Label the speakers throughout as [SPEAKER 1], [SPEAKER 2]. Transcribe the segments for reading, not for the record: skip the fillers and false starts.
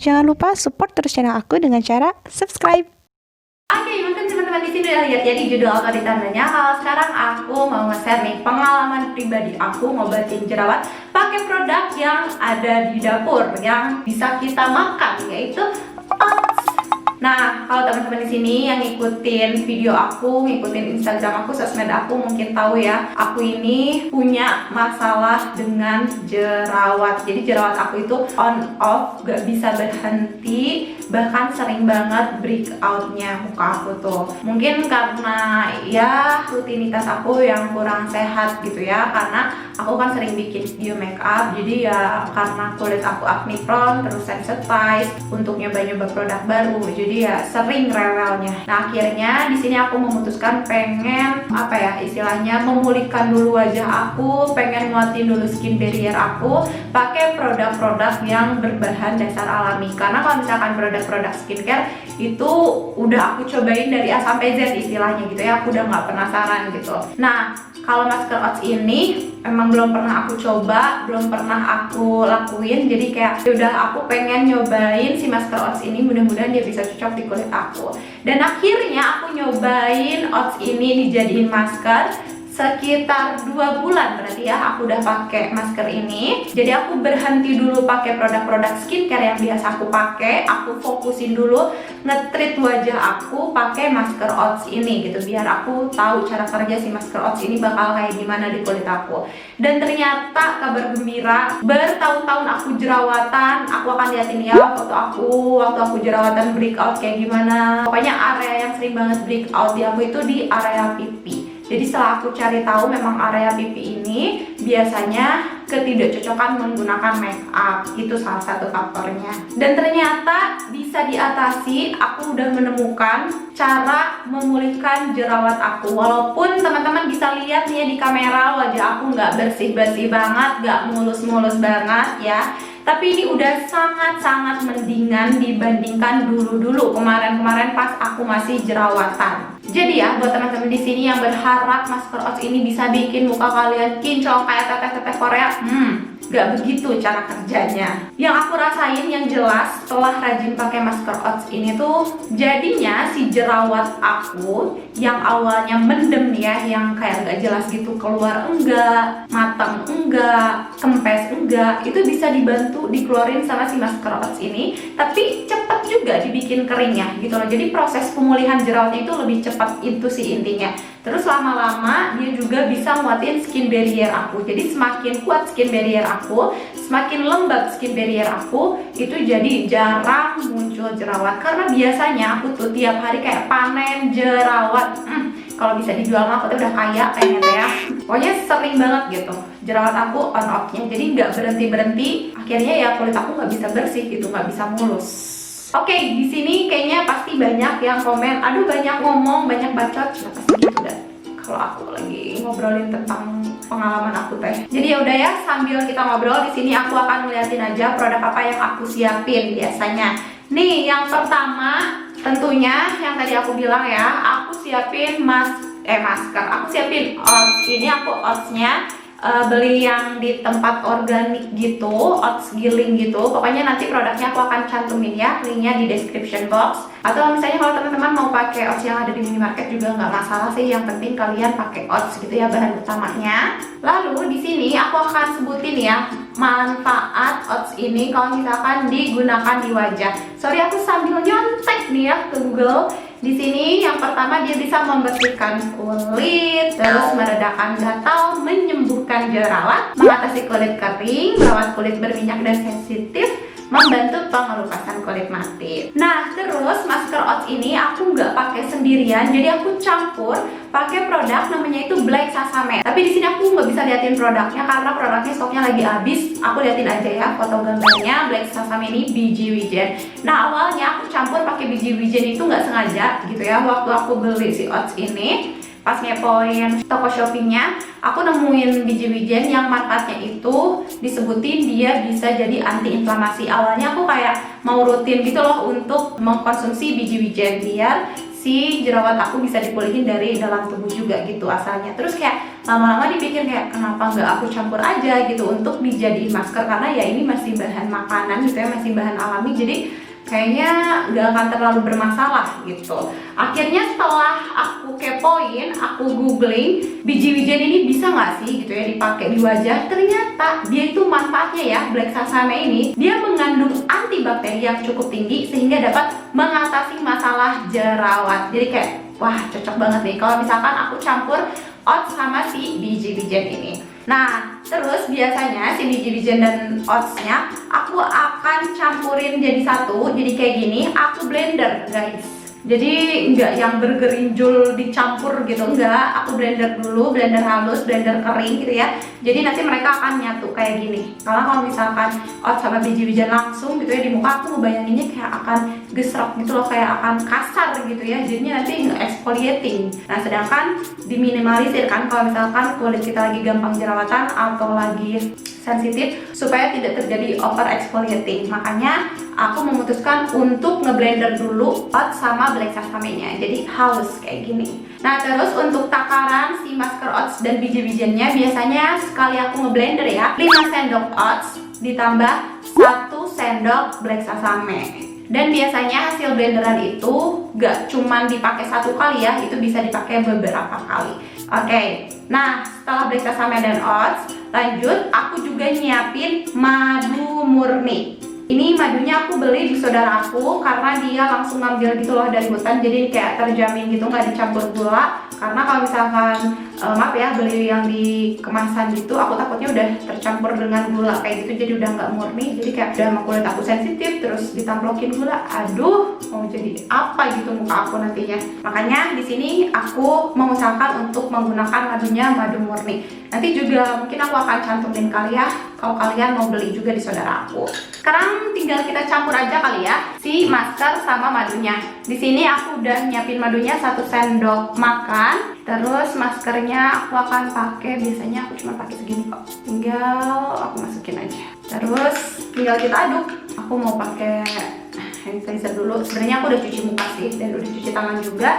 [SPEAKER 1] Jangan lupa support terus channel aku dengan cara subscribe.
[SPEAKER 2] Oke, mungkin teman-teman di sini udah lihat ya di judul atau di tandanya. Kalau sekarang aku mau nge-share nih pengalaman pribadi aku ngobatin jerawat pakai produk yang ada di dapur yang bisa kita makan, yaitu oats. Nah, kalau teman-teman di sini yang ngikutin video aku, ngikutin Instagram aku, sosmed aku, mungkin tahu ya, aku ini punya masalah dengan jerawat. Jadi jerawat aku itu on off, gak bisa berhenti, bahkan sering banget breakoutnya muka aku tuh. Mungkin karena ya rutinitas aku yang kurang sehat gitu ya, karena aku kan sering bikin video make up, jadi ya karena kulit aku acne prone, terus sensitize untuk nyoba-nyoba produk baru, jadi ya sering rewelnya. Nah, akhirnya di sini aku memutuskan pengen apa ya istilahnya memulihkan dulu wajah aku, pengen nguatin dulu skin barrier aku pakai produk-produk yang berbahan dasar alami. Karena kalau misalkan produk-produk skincare itu udah aku cobain dari A sampai Z istilahnya gitu ya, aku udah nggak penasaran gitu. Nah, kalau masker oats ini emang belum pernah aku coba, belum pernah aku lakuin, jadi kayak udah aku pengen nyobain si masker oats ini, mudah-mudahan dia bisa cocok di kulit aku. Dan akhirnya aku nyobain oats ini dijadiin masker sekitar 2 bulan berarti ya aku udah pakai masker ini. Jadi aku berhenti dulu pakai produk-produk skincare yang biasa aku pakai, aku fokusin dulu nge-treat wajah aku pakai masker oats ini gitu, biar aku tahu cara kerja si masker oats ini bakal kayak gimana di kulit aku. Dan ternyata kabar gembira, bertahun-tahun aku jerawatan, aku akan liatin ya foto aku waktu aku jerawatan breakout kayak gimana. Pokoknya area yang sering banget breakout di aku itu di area pipi. Jadi setelah aku cari tahu, memang area pipi ini biasanya ketidakcocokan menggunakan make up, itu salah satu faktornya. Dan ternyata bisa diatasi, aku udah menemukan cara memulihkan jerawat aku. Walaupun teman-teman bisa lihat nih ya di kamera, wajah aku nggak bersih-bersih banget, nggak mulus-mulus banget ya. Tapi ini udah sangat-sangat mendingan dibandingkan dulu-dulu kemarin-kemarin pas aku masih jerawatan. Jadi ya buat teman-teman di sini yang berharap masker oats ini bisa bikin muka kalian kinclong kayak teteh-teteh Korea, gak begitu cara kerjanya. Yang aku rasain yang jelas setelah rajin pakai masker oats ini tuh jadinya si jerawat aku yang awalnya mendem ya, yang kayak gak jelas gitu, keluar enggak, matang enggak, kempes enggak, itu bisa dibantu dikeluarin sama si masker oats ini. Tapi cepet juga dibikin keringnya gitu loh. Jadi proses pemulihan jerawatnya itu lebih cepat, itu sih intinya. Terus lama-lama dia juga bisa nguatin skin barrier aku. Jadi semakin kuat skin barrier aku, semakin lembab skin barrier aku, itu jadi jarang muncul jerawat. Karena biasanya aku tuh tiap hari kayak panen jerawat. Kalau bisa dijual mah aku tuh udah kaya kayaknya tuh ya. Pokoknya sering banget gitu jerawat aku on off-nya. Jadi nggak berhenti-berhenti. Akhirnya ya kulit aku nggak bisa bersih gitu, nggak bisa mulus. Oke, di sini kayaknya pasti banyak yang komen, aduh banyak ngomong, banyak bacot, ya pasti gitu dah. Kalau aku lagi ngobrolin tentang pengalaman aku teh. Jadi ya udah ya, sambil kita ngobrol di sini aku akan ngeliatin aja produk apa yang aku siapin biasanya. Nih, yang pertama tentunya yang tadi aku bilang ya, aku siapin masker. Aku siapin oats. Ini aku oatsnya beli yang di tempat organik gitu, oats giling gitu. Pokoknya nanti produknya aku akan cantumin ya linknya di description box. Atau misalnya kalau teman-teman mau pakai oats yang ada di minimarket juga nggak masalah sih. Yang penting kalian pakai oats gitu ya bahan utamanya. Lalu di sini aku akan sebutin ya manfaat oats ini kalau misalkan digunakan di wajah. Sorry aku sambil nyontek nih ya ke Google. Di sini yang pertama dia bisa membersihkan kulit, terus meredakan gatal, menyembuhkan jerawat, mengatasi kulit kering, merawat kulit berminyak dan sensitif, membantu pengelupasan kulit mati. Nah, terus masker oats ini aku nggak pakai sendirian, jadi aku campur pakai produk namanya itu Black Sesame. Tapi di sini aku nggak bisa liatin produknya karena produknya stoknya lagi habis. Aku liatin aja ya foto gambarnya. Black Sesame ini biji wijen. Nah, awalnya aku campur pakai biji wijen itu nggak sengaja gitu ya. Waktu aku beli si oats ini, pas ngepoin toko shoppingnya, aku nemuin biji wijen yang manfaatnya itu disebutin dia bisa jadi anti inflamasi. Awalnya aku kayak mau rutin gitu loh untuk mengkonsumsi biji wijen biar si jerawat aku bisa dipulihin dari dalam tubuh juga gitu asalnya. Terus kayak lama-lama dipikir kayak kenapa nggak aku campur aja gitu untuk dijadiin masker, karena ya ini masih bahan makanan gitu ya, masih bahan alami, jadi kayaknya nggak akan terlalu bermasalah gitu. Akhirnya setelah aku kepoin, aku googling biji-bijian ini bisa nggak sih gitu ya dipakai di wajah. Ternyata dia itu manfaatnya ya, black sesame ini dia mengandung antibakteri yang cukup tinggi sehingga dapat mengatasi masalah jerawat. Jadi kayak wah cocok banget nih kalau misalkan aku campur oats sama si biji-bijian ini. Nah, terus biasanya si biji-bijian dan oatsnya aku akan campurin jadi satu. Jadi kayak gini, aku blender guys. Jadi enggak yang bergerinjul dicampur gitu, enggak. Aku blender dulu, blender halus, blender kering gitu ya. Jadi nanti mereka akan nyatu kayak gini. Kalau misalkan oats sama biji-bijian langsung gitu ya di muka, aku ngebayanginnya kayak akan gesrek gitu loh, kayak akan kasar gitu ya. Jadinya nanti nge-exfoliating. Nah, sedangkan diminimalisir kan kalau misalkan kulit kita lagi gampang jerawatan atau lagi sensitif, supaya tidak terjadi over exfoliating. Makanya aku memutuskan untuk ngeblender dulu oats sama black sesame-nya, jadi halus kayak gini. Nah, terus untuk takaran si masker oats dan biji-bijiannya, biasanya sekali aku ngeblender ya, 5 sendok oats ditambah 1 sendok black sesame. Dan biasanya hasil blenderan itu gak cuman dipakai satu kali ya, itu bisa dipakai beberapa kali. Oke, nah setelah black sesame dan oats, lanjut aku juga nyiapin madu murni. Ini madunya aku beli di saudara aku karena dia langsung ngambil gitu loh dari hutan, jadi kayak terjamin gitu, nggak dicampur gula. Karena kalau misalkan maaf ya, beli yang di kemasan gitu, aku takutnya udah tercampur dengan gula kayak gitu, jadi udah nggak murni. Jadi kayak udah sama kulit aku sensitif, terus ditamplokin gula, aduh mau jadi apa gitu muka aku nantinya. Makanya di sini aku mengusahakan untuk menggunakan madunya madu murni. Nanti juga mungkin aku akan cantumin kali ya kalau kalian mau beli juga di saudara aku. Sekarang tinggal kita campur aja kali ya si masker sama madunya. Di sini aku udah nyiapin madunya 1 sendok makan. Terus maskernya aku akan pakai, biasanya aku cuma pakai segini kok. Tinggal aku masukin aja. Terus tinggal kita aduk. Aku mau pakai hand sanitizer dulu. Sebenarnya aku udah cuci muka sih dan udah cuci tangan juga.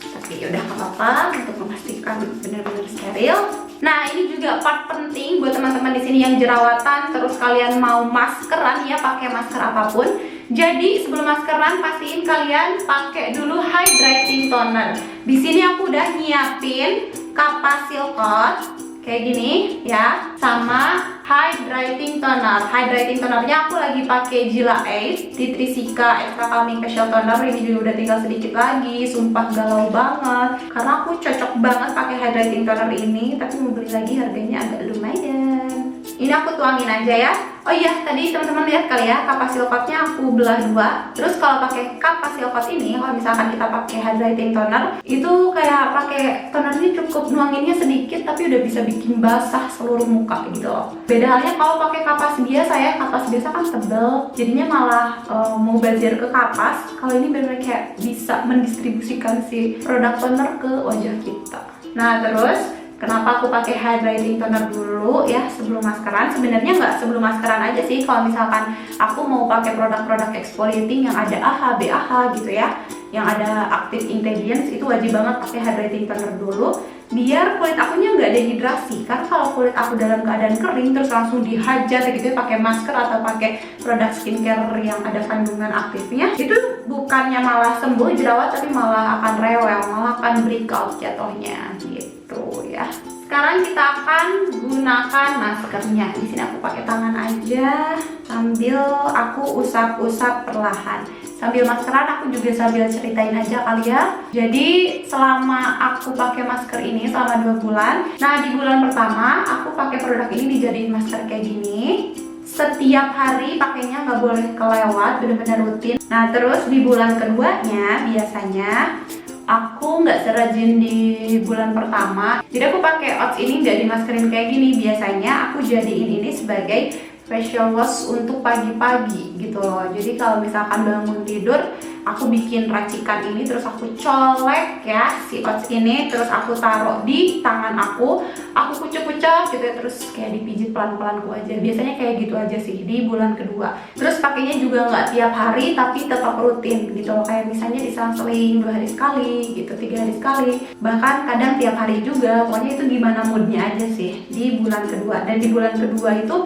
[SPEAKER 2] Tapi udah gak apa-apa untuk memastikan benar-benar steril. Nah, ini juga part penting buat teman-teman di sini yang jerawatan, terus kalian mau maskeran ya, pakai masker apapun. Jadi sebelum maskeran pastiin kalian pakai dulu hydrating toner. Di sini aku udah nyiapin kapas silkot kayak gini ya, sama hydrating toner. Hydrating tonernya aku lagi pakai Gila Ace Titrisika Extra Calming Facial Toner. Ini juga udah tinggal sedikit lagi, sumpah galau banget karena aku cocok banget pakai hydrating toner ini, tapi mau beli lagi harganya agak lumayan. Ini aku tuangin aja ya. Oh iya, tadi teman-teman lihat kali ya, kapas silkotnya aku belah dua. Terus kalau pakai kapas silkot ini, kalau misalkan kita pakai hydrating toner, itu kayak pakai tonernya cukup nuanginnya sedikit, tapi udah bisa bikin basah seluruh muka gitu loh. Beda halnya kalau pakai kapas biasa ya, kapas biasa kan tebel, jadinya malah mau bazir ke kapas. Kalau ini benar-benar kayak bisa mendistribusikan si produk toner ke wajah kita. Nah, terus kenapa aku pakai hydrating toner dulu ya sebelum maskeran? Sebenarnya nggak sebelum maskeran aja sih. Kalau misalkan aku mau pakai produk-produk exfoliating yang ada AHA, BAH gitu ya, yang ada active ingredients, itu wajib banget pakai hydrating toner dulu biar kulit akunya nggak dehidrasi. Karena kalau kulit aku dalam keadaan kering terus langsung dihajar gitu ya pakai masker atau pakai produk skincare yang ada kandungan aktifnya, itu bukannya malah sembuh jerawat, tapi malah akan rewel, malah akan breakout jatuhnya gitu ya. Sekarang kita akan gunakan maskernya. Di sini aku pakai tangan aja sambil aku usap-usap perlahan. Sambil maskeran aku juga sambil ceritain aja kali ya. Jadi selama aku pakai masker ini selama 2 bulan. Nah, di bulan pertama aku pakai produk ini dijadiin masker kayak gini. Setiap hari pakainya nggak boleh kelewat, bener-bener rutin. Nah, terus di bulan keduanya biasanya aku nggak serajin di bulan pertama. Jadi aku pakai oats ini nggak dimaskerin kayak gini. Biasanya aku jadiin ini sebagai facial wash untuk pagi-pagi gitu loh. Jadi kalau misalkan bangun tidur, aku bikin racikan ini, terus aku colek ya si oats ini, terus aku taruh di tangan aku kucek-kucek gitu ya, terus kayak dipijit pelan-pelan aja. Biasanya kayak gitu aja sih di bulan kedua. Terus pakainya juga nggak tiap hari, tapi tetap rutin gitu loh. Kayak misalnya diselang-seling 2 hari sekali gitu, 3 hari sekali, bahkan kadang tiap hari juga. Pokoknya itu gimana moodnya aja sih di bulan kedua. Dan di bulan kedua itu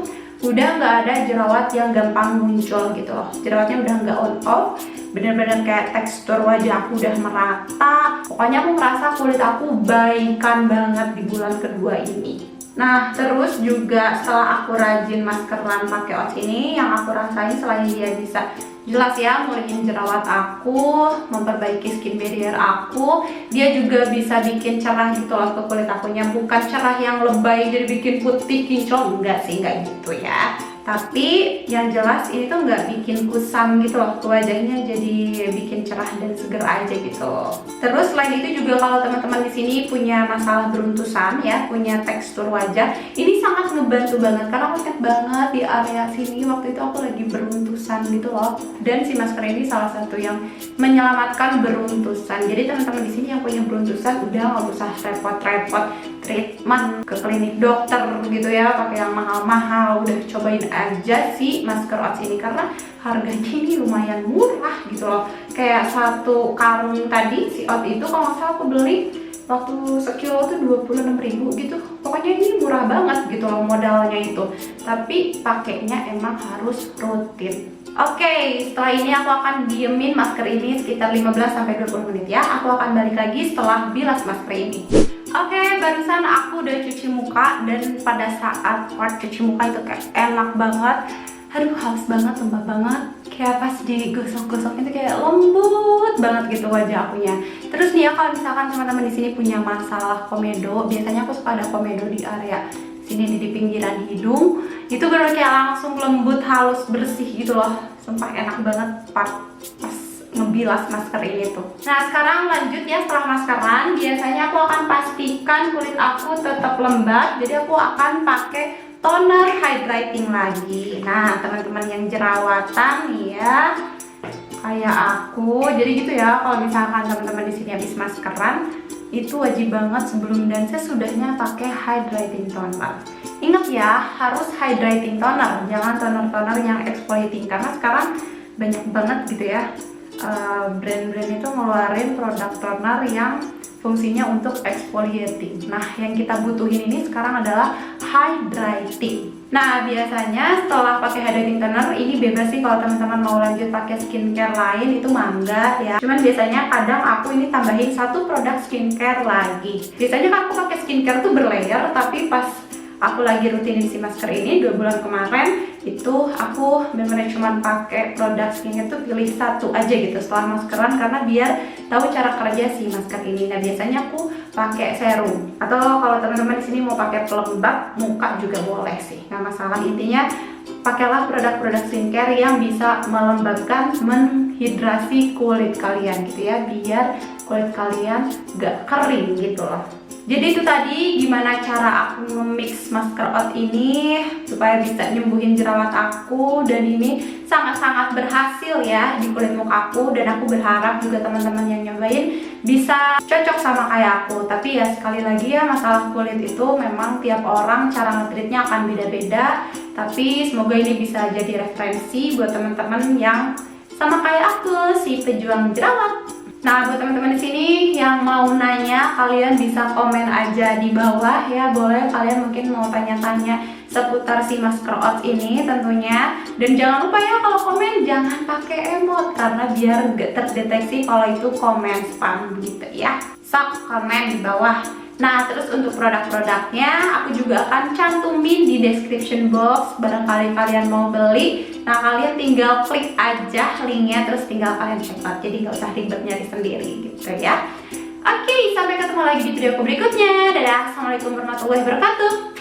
[SPEAKER 2] udah nggak ada jerawat yang gampang muncul gitu loh. Jerawatnya udah nggak on off, bener-bener kayak tekstur wajah aku udah merata. Pokoknya aku merasa kulit aku baikan banget di bulan kedua ini. Nah, terus juga setelah aku rajin maskeran pakai oats ini, yang aku rasain selain dia bisa jelas ya nguringin jerawat aku, memperbaiki skin barrier aku, dia juga bisa bikin cerah gitu loh ke kulit akunya. Bukan cerah yang lebay jadi bikin putih kinclong, enggak sih, enggak gitu ya. Tapi yang jelas ini tuh nggak bikin kusam gitu loh ke wajahnya, jadi bikin cerah dan seger aja gitu. Terus selain itu juga kalau teman-teman di sini punya masalah beruntusan ya, punya tekstur wajah, ini sangat ngebantu banget karena aku ingat banget di area sini waktu itu aku lagi beruntusan gitu loh. Dan si masker ini salah satu yang menyelamatkan beruntusan. Jadi teman-teman di sini yang punya beruntusan udah nggak usah repot-repot treatment ke klinik dokter gitu ya, pakai yang mahal-mahal. Udah cobain aja si masker oats ini karena harganya ini lumayan murah gitu loh. Kayak satu karung tadi si oats itu kalau nggak salah aku beli waktu sekilo tuh 26.000 gitu. Pokoknya ini murah banget gitu loh modalnya itu. Tapi pakainya emang harus rutin. Oke, setelah ini aku akan diemin masker ini sekitar 15-20 menit ya. Aku akan balik lagi setelah bilas masker ini. Oke, barusan aku udah cuci muka dan pada saat part cuci muka itu kayak enak banget. Aduh, halus banget, lembab banget. Kayak pas digosok-gosok itu kayak lembut banget gitu wajah akunya. Terus nih ya, kalau misalkan teman-teman di sini punya masalah komedo, biasanya aku suka ada komedo di area sini di pinggiran hidung. Itu bener kayak langsung lembut, halus, bersih gitu loh. Sumpah enak banget pas ngebilas masker ini tuh. Nah, sekarang lanjut ya, setelah maskeran biasanya aku akan pastikan kulit aku tetap lembab. Jadi aku akan pakai toner hydrating lagi. Nah, teman-teman yang jerawatan nih ya, kayak aku, jadi gitu ya. Kalau misalkan teman-teman di sini habis maskeran, itu wajib banget sebelum dan sesudahnya pakai hydrating toner. Ingat ya, harus hydrating toner, jangan toner-toner yang exfoliating, karena sekarang banyak banget gitu ya brand-brand itu ngeluarin produk toner yang fungsinya untuk exfoliating. Nah, yang kita butuhin ini sekarang adalah hydrating. Nah, biasanya setelah pakai hydrating toner ini bebas sih kalau teman-teman mau lanjut pakai skincare lain, itu mangga ya. Cuman biasanya kadang aku ini tambahin satu produk skincare lagi. Biasanya kan aku pakai skincare tuh berlayer, tapi pas aku lagi rutinin si masker ini 2 bulan kemarin itu aku bener-bener cuma pakai produk skincare tuh pilih satu aja gitu setelah maskeran, karena biar tahu cara kerja si masker ini. Nah, biasanya aku pakai serum, atau kalau teman-teman di sini mau pakai pelembab muka juga boleh sih, nggak masalah. Intinya pakailah produk-produk skincare yang bisa melembabkan, menghidrasi kulit kalian gitu ya, biar kulit kalian gak kering gitu loh. Jadi itu tadi gimana cara aku nge-mix masker oats ini supaya bisa nyembuhin jerawat aku, dan ini sangat-sangat berhasil ya di kulit muka aku, dan aku berharap juga teman-teman yang nyobain bisa cocok sama kayak aku. Tapi ya sekali lagi ya, masalah kulit itu memang tiap orang cara nge-treatnya akan beda-beda, tapi semoga ini bisa jadi referensi buat teman-teman yang sama kayak aku, si pejuang jerawat. Nah, buat teman-teman di sini yang mau nanya, kalian bisa komen aja di bawah ya. Boleh kalian mungkin mau tanya-tanya seputar si masker oats ini tentunya. Dan jangan lupa ya kalau komen jangan pakai emot, karena biar gak terdeteksi kalau itu komen spam gitu ya. Sok komen di bawah. Nah, terus untuk produk-produknya aku juga akan cantumin di description box barangkali kalian mau beli. Nah, kalian tinggal klik aja linknya, terus tinggal kalian check out, jadi nggak usah ribet nyari sendiri gitu ya. Oke, sampai ketemu lagi di video aku berikutnya. Dadah, assalamualaikum warahmatullahi wabarakatuh.